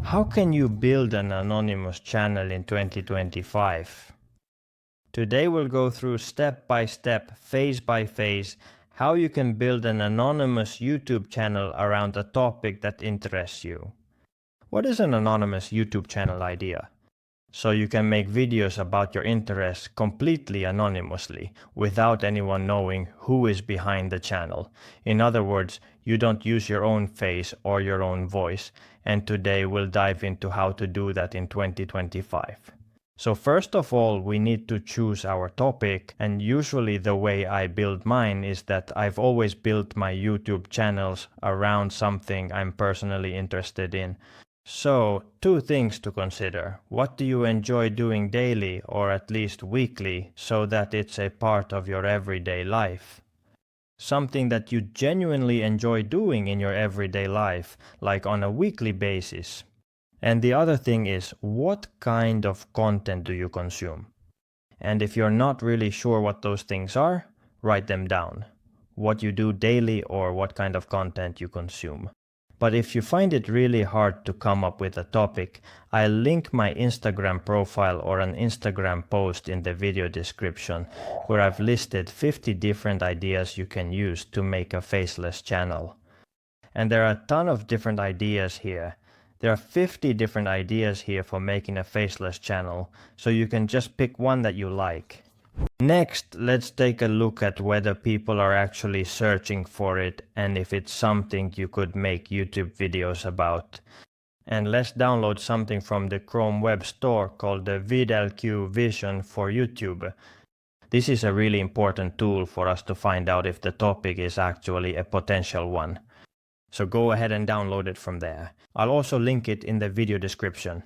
How can you build an anonymous channel in 2025? Today we'll go through step by step, phase by phase, how you can build an anonymous YouTube channel around a topic that interests you. What is an anonymous YouTube channel idea? So you can make videos about your interests completely anonymously, without anyone knowing who is behind the channel. In other words, you don't use your own face or your own voice, and today we'll dive into how to do that in 2025. So first of all, we need to choose our topic, and usually the way I build mine is that I've always built my YouTube channels around something I'm personally interested in. So, two things to consider. What do you enjoy doing daily or at least weekly so that it's a part of your everyday life? Something that you genuinely enjoy doing in your everyday life, like on a weekly basis. And the other thing is, what kind of content do you consume? And if you're not really sure what those things are, write them down. What you do daily or what kind of content you consume. But if you find it really hard to come up with a topic, I'll link my Instagram profile or an Instagram post in the video description, where I've listed 50 different ideas you can use to make a faceless channel. And there are a ton of different ideas here. There are 50 different ideas here for making a faceless channel, so you can just pick one that you like. Next, let's take a look at whether people are actually searching for it and if it's something you could make YouTube videos about. And let's download something from the Chrome Web Store called the vidLQ Vision for YouTube. This is a really important tool for us to find out if the topic is actually a potential one. So go ahead and download it from there. I'll also link it in the video description.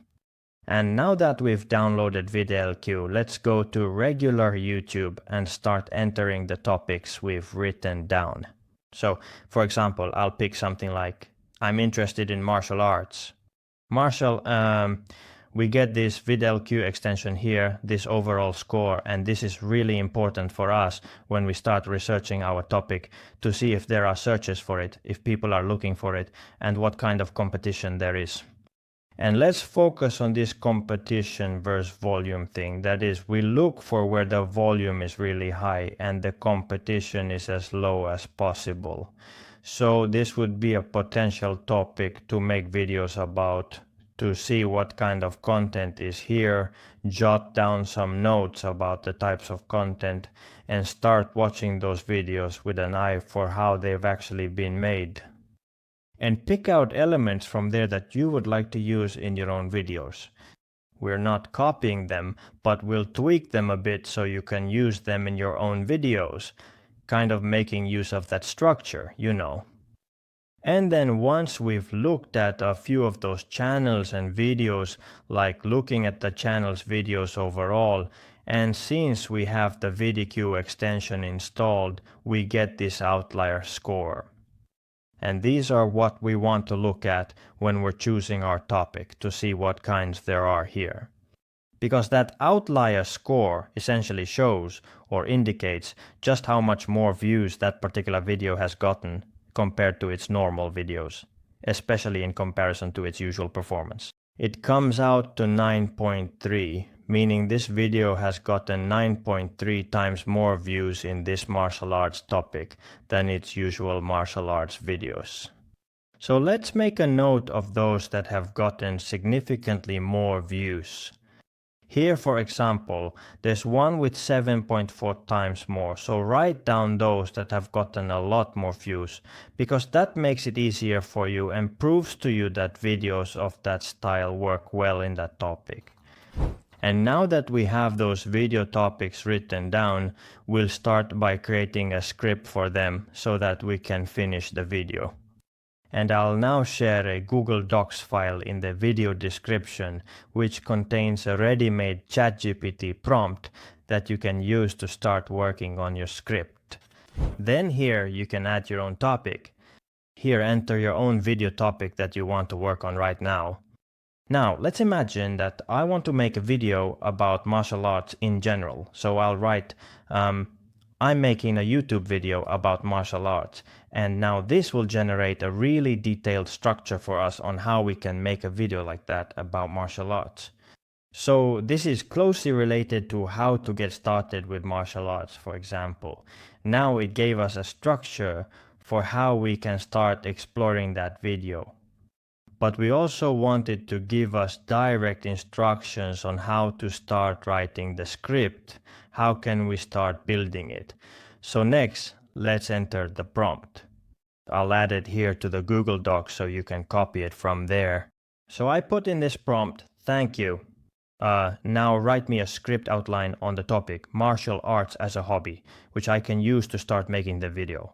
And now that we've downloaded vidLQ, let's go to regular YouTube and start entering the topics we've written down. So, for example, I'll pick something like, I'm interested in martial arts. We get this vidLQ extension here, this overall score, and this is really important for us when we start researching our topic to see if there are searches for it, if people are looking for it, and what kind of competition there is. And let's focus on this competition versus volume thing. That is, we look for where the volume is really high and the competition is as low as possible. So this would be a potential topic to make videos about, to see what kind of content is here, jot down some notes about the types of content, and start watching those videos with an eye for how they've actually been made. And pick out elements from there that you would like to use in your own videos. We're not copying them, but we'll tweak them a bit so you can use them in your own videos, kind of making use of that structure, you know. And then once we've looked at a few of those channels and videos, like looking at the channel's videos overall, and since we have the vidIQ extension installed, we get this outlier score. And these are what we want to look at when we're choosing our topic to see what kinds there are here. Because that outlier score essentially shows or indicates just how much more views that particular video has gotten compared to its normal videos, especially in comparison to its usual performance. It comes out to 9.3, meaning this video has gotten 9.3 times more views in this martial arts topic than its usual martial arts videos. So let's make a note of those that have gotten significantly more views. Here, for example, there's one with 7.4 times more, so write down those that have gotten a lot more views, because that makes it easier for you and proves to you that videos of that style work well in that topic. And now that we have those video topics written down, we'll start by creating a script for them so that we can finish the video. And I'll now share a Google Docs file in the video description, which contains a ready-made ChatGPT prompt that you can use to start working on your script. Then here you can add your own topic. Here, enter your own video topic that you want to work on right now. Now, let's imagine that I want to make a video about martial arts in general. So I'll write, I'm making a YouTube video about martial arts, and now this will generate a really detailed structure for us on how we can make a video like that about martial arts. So this is closely related to how to get started with martial arts, for example. Now it gave us a structure for how we can start exploring that video. But we also wanted to give us direct instructions on how to start writing the script. How can we start building it? So next, let's enter the prompt. I'll add it here to the Google Docs so you can copy it from there. So I put in this prompt, thank you. Now write me a script outline on the topic, martial arts as a hobby, which I can use to start making the video.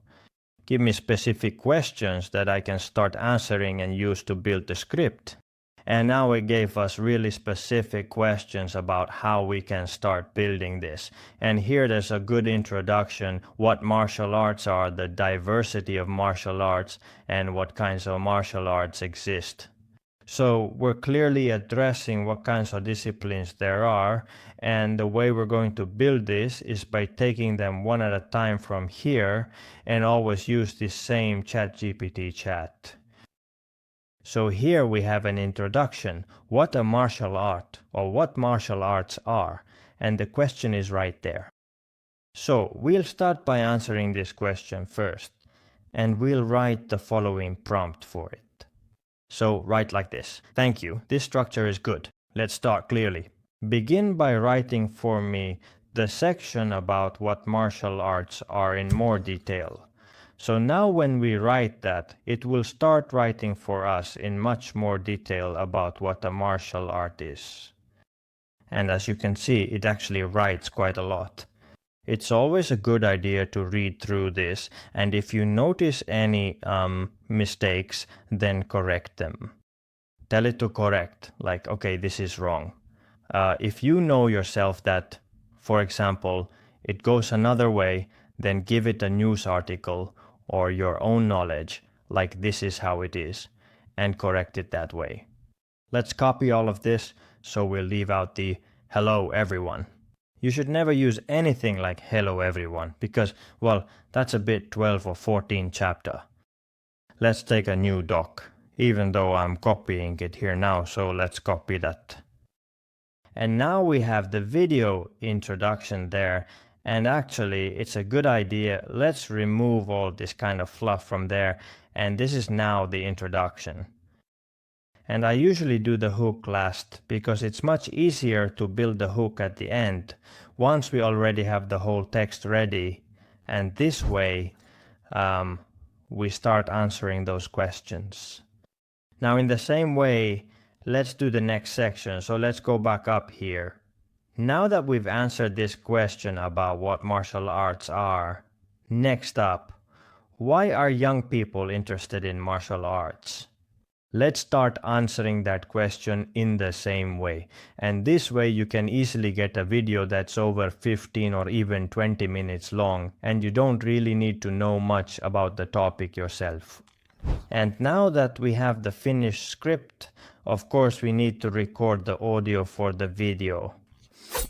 Give me specific questions that I can start answering and use to build the script. And now it gave us really specific questions about how we can start building this. And here there's a good introduction, what martial arts are, the diversity of martial arts, and what kinds of martial arts exist. So we're clearly addressing what kinds of disciplines there are, and the way we're going to build this is by taking them one at a time from here and always use this same ChatGPT chat. So here we have an introduction, what a martial art or what martial arts are, and the question is right there. So we'll start by answering this question first, and we'll write the following prompt for it. So write like this. Thank you. This structure is good. Let's start clearly. Begin by writing for me the section about what martial arts are in more detail. So now when we write that, it will start writing for us in much more detail about what a martial art is. And as you can see, it actually writes quite a lot. It's always a good idea to read through this, and if you notice any mistakes, then correct them. Tell it to correct, like, okay, this is wrong. If you know yourself that, for example, it goes another way, then give it a news article or your own knowledge, like this is how it is, and correct it that way. Let's copy all of this, so we'll leave out the hello everyone. You should never use anything like hello everyone, because, well, that's a bit 12 or 14 chapter. Let's take a new doc, even though I'm copying it here now, so let's copy that. And now we have the video introduction there, and actually it's a good idea. Let's remove all this kind of fluff from there, and this is now the introduction. And I usually do the hook last because it's much easier to build the hook at the end once we already have the whole text ready, and this way we start answering those questions. Now in the same way, let's do the next section. So let's go back up here. Now that we've answered this question about what martial arts are, next up, why are young people interested in martial arts? Let's start answering that question in the same way, and this way you can easily get a video that's over 15 or even 20 minutes long, and you don't really need to know much about the topic yourself. And now that we have the finished script, of course we need to record the audio for the video.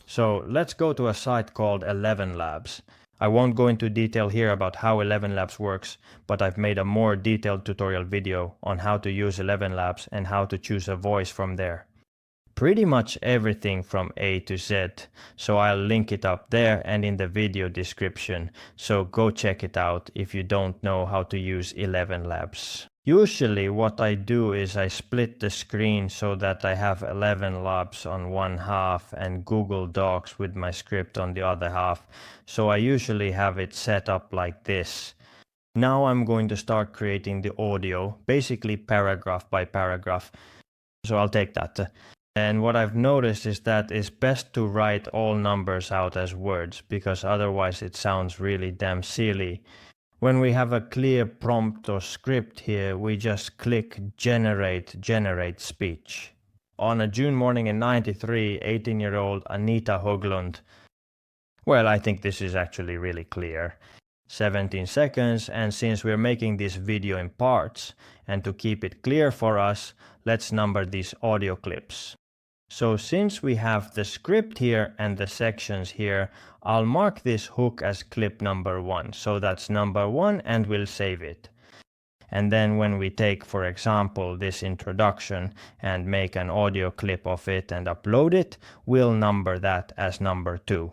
So let's go to a site called ElevenLabs. I won't go into detail here about how ElevenLabs works, but I've made a more detailed tutorial video on how to use ElevenLabs and how to choose a voice from there. Pretty much everything from A to Z, so I'll link it up there and in the video description, so go check it out if you don't know how to use ElevenLabs. Usually what I do is I split the screen so that I have ElevenLabs on one half and Google Docs with my script on the other half. So I usually have it set up like this. Now I'm going to start creating the audio, basically paragraph by paragraph. So I'll take that. And what I've noticed is that it's best to write all numbers out as words, because otherwise it sounds really damn silly. When we have a clear prompt or script here, we just click generate speech. On a June morning in '93, 18-year-old Anita Hoglund. Well, I think this is actually really clear. 17 seconds, and since we're making this video in parts, and to keep it clear for us, let's number these audio clips. So since we have the script here and the sections here, I'll mark this hook as clip number 1. So that's number 1 and we'll save it. And then when we take, for example, this introduction and make an audio clip of it and upload it, we'll number that as number 2.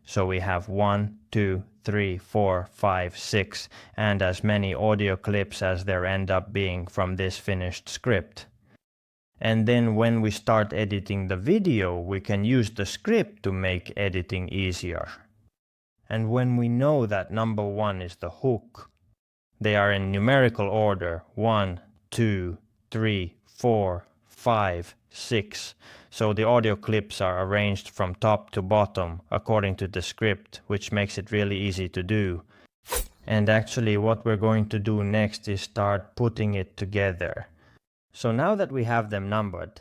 So we have 1, 2, 3, 4, 5, 6, and as many audio clips as there end up being from this finished script. And then when we start editing the video, we can use the script to make editing easier. And when we know that number 1 is the hook, they are in numerical order, 1, 2, 3, 4, 5, 6. So the audio clips are arranged from top to bottom according to the script, which makes it really easy to do. And actually what we're going to do next is start putting it together. So now that we have them numbered,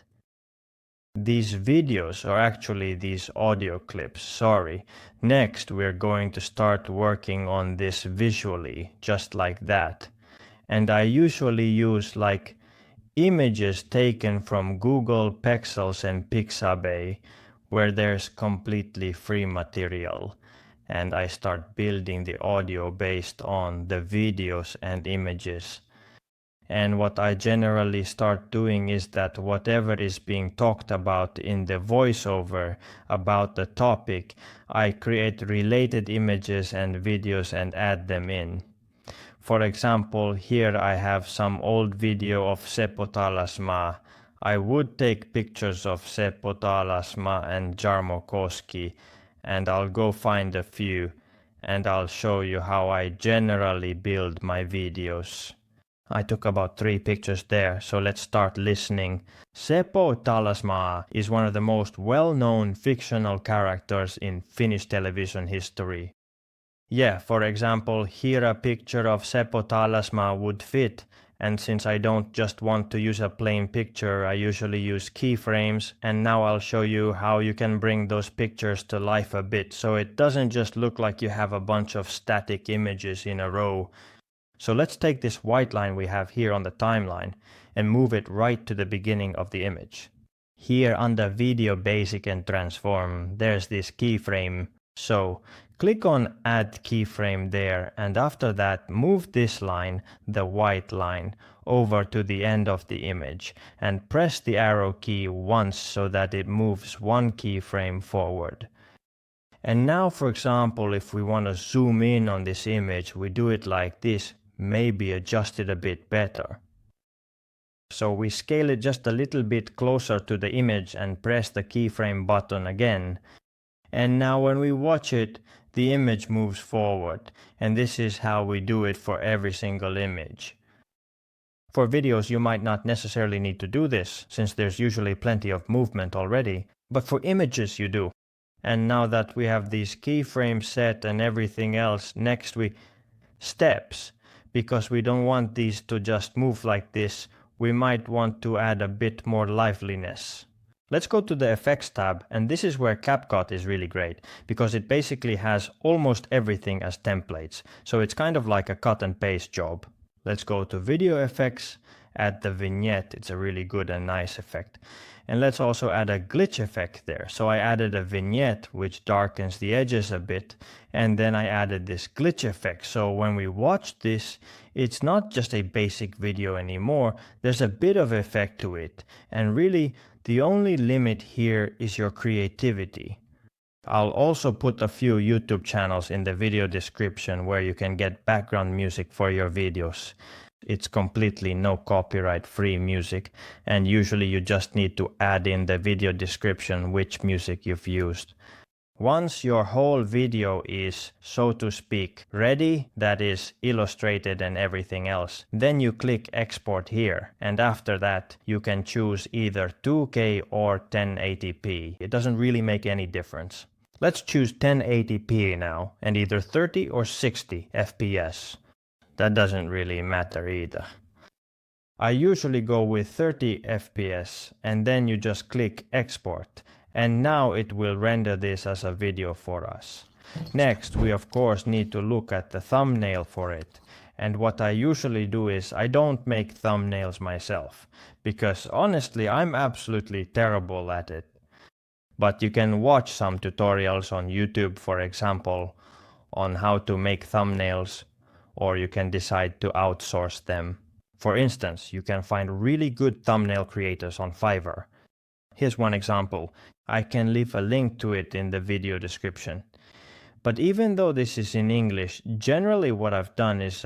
these videos, or actually these audio clips, sorry. Next we're going to start working on this visually, just like that. And I usually use like images taken from Google Pexels and Pixabay, where there's completely free material. And I start building the audio based on the videos and images. And what I generally start doing is that whatever is being talked about in the voiceover about the topic, I create related images and videos and add them in. For example, here I have some old video of Seppo Taalasmaa. I would take pictures of Seppo Taalasmaa and Jarmo Koski, and I'll go find a few, and I'll show you how I generally build my videos. I took about 3 pictures there, so let's start listening. Seppo Taalasmaa is one of the most well-known fictional characters in Finnish television history. Yeah, for example, here a picture of Seppo Taalasmaa would fit, and since I don't just want to use a plain picture, I usually use keyframes, and now I'll show you how you can bring those pictures to life a bit, so it doesn't just look like you have a bunch of static images in a row. So let's take this white line we have here on the timeline and move it right to the beginning of the image. Here under Video Basic and Transform, there's this keyframe. So click on Add Keyframe there, and after that move this line, the white line, over to the end of the image and press the arrow key once so that it moves 1 keyframe forward. And now, for example, if we want to zoom in on this image, we do it like this. Maybe adjust it a bit better. So we scale it just a little bit closer to the image and press the keyframe button again. And now when we watch it, the image moves forward. And this is how we do it for every single image. For videos you might not necessarily need to do this, since there's usually plenty of movement already. But for images you do. And now that we have these keyframes set and everything else, next steps. Because we don't want these to just move like this, we might want to add a bit more liveliness. Let's go to the Effects tab, and this is where CapCut is really great, because it basically has almost everything as templates, so it's kind of like a cut and paste job. Let's go to Video Effects, add the vignette, it's a really good and nice effect. And let's also add a glitch effect there. So I added a vignette which darkens the edges a bit, and then I added this glitch effect. So when we watch this, it's not just a basic video anymore, there's a bit of effect to it. And really, the only limit here is your creativity. I'll also put a few YouTube channels in the video description where you can get background music for your videos. It's completely no copyright free music, and usually you just need to add in the video description which music you've used. Once your whole video is, so to speak, ready, that is illustrated and everything else, then you click export here, and after that you can choose either 2K or 1080p. It doesn't really make any difference. Let's choose 1080p now, and either 30 or 60 FPS. That doesn't really matter either. I usually go with 30 FPS, and then you just click export, and now it will render this as a video for us. Next, we of course need to look at the thumbnail for it, And what I usually do is I don't make thumbnails myself, because honestly I'm absolutely terrible at it. But you can watch some tutorials on YouTube, for example, on how to make thumbnails, or you can decide to outsource them. For instance, you can find really good thumbnail creators on Fiverr. Here's one example. I can leave a link to it in the video description. But even though this is in English, generally what I've done is,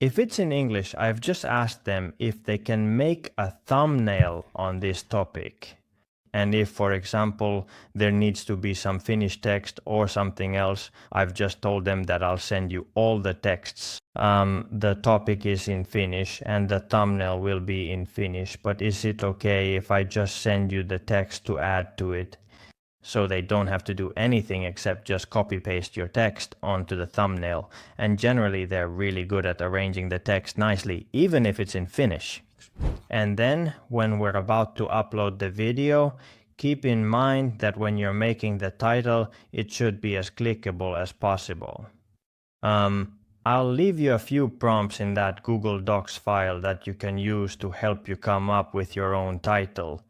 if it's in English, I've just asked them if they can make a thumbnail on this topic. And if, for example, there needs to be some Finnish text or something else, I've just told them that I'll send you all the texts. The topic is in Finnish and the thumbnail will be in Finnish, but is it okay if I just send you the text to add to it? So they don't have to do anything except just copy paste your text onto the thumbnail. And generally they're really good at arranging the text nicely, even if it's in Finnish. And then when we're about to upload the video, keep in mind that when you're making the title, it should be as clickable as possible. I'll leave you a few prompts in that Google Docs file that you can use to help you come up with your own title.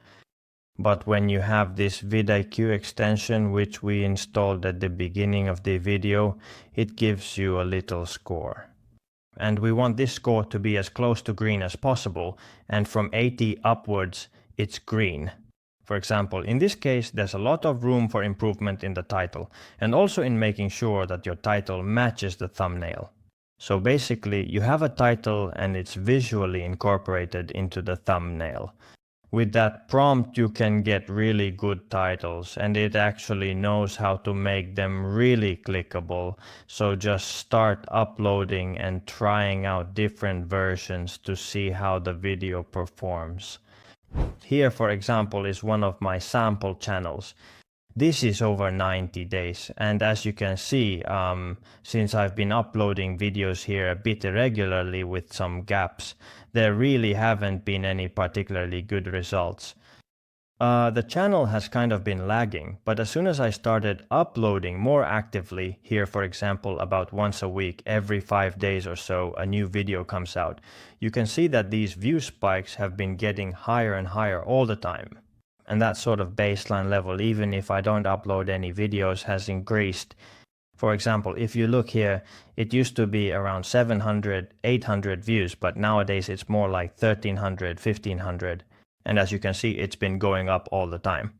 But when you have this vidIQ extension, which we installed at the beginning of the video, it gives you a little score. And we want this score to be as close to green as possible, and from 80 upwards, it's green. For example, in this case, there's a lot of room for improvement in the title, and also in making sure that your title matches the thumbnail. So basically, you have a title and it's visually incorporated into the thumbnail. With that prompt, you can get really good titles, and it actually knows how to make them really clickable. So just start uploading and trying out different versions to see how the video performs. Here, for example, is one of my sample channels. This is over 90 days, and as you can see, since I've been uploading videos here a bit irregularly with some gaps, there really haven't been any particularly good results. The channel has kind of been lagging, but as soon as I started uploading more actively, here for example about once a week, every 5 days or so a new video comes out, you can see that these view spikes have been getting higher and higher all the time. And that sort of baseline level, even if I don't upload any videos, has increased. For example, if you look here, it used to be around 700, 800 views, but nowadays it's more like 1300, 1500. And as you can see, it's been going up all the time.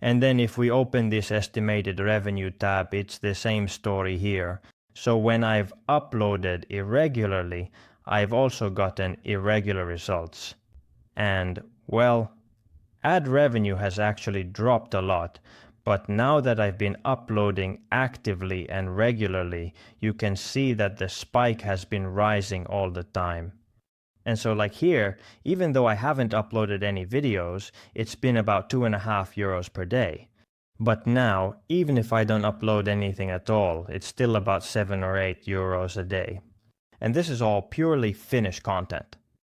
And then if we open this estimated revenue tab, it's the same story here. So when I've uploaded irregularly, I've also gotten irregular results. And, well, ad revenue has actually dropped a lot, but now that I've been uploading actively and regularly, you can see that the spike has been rising all the time. And so like here, even though I haven't uploaded any videos, it's been about 2.5 euros per day. But now, even if I don't upload anything at all, it's still about 7 or 8 euros a day. And this is all purely Finnish content.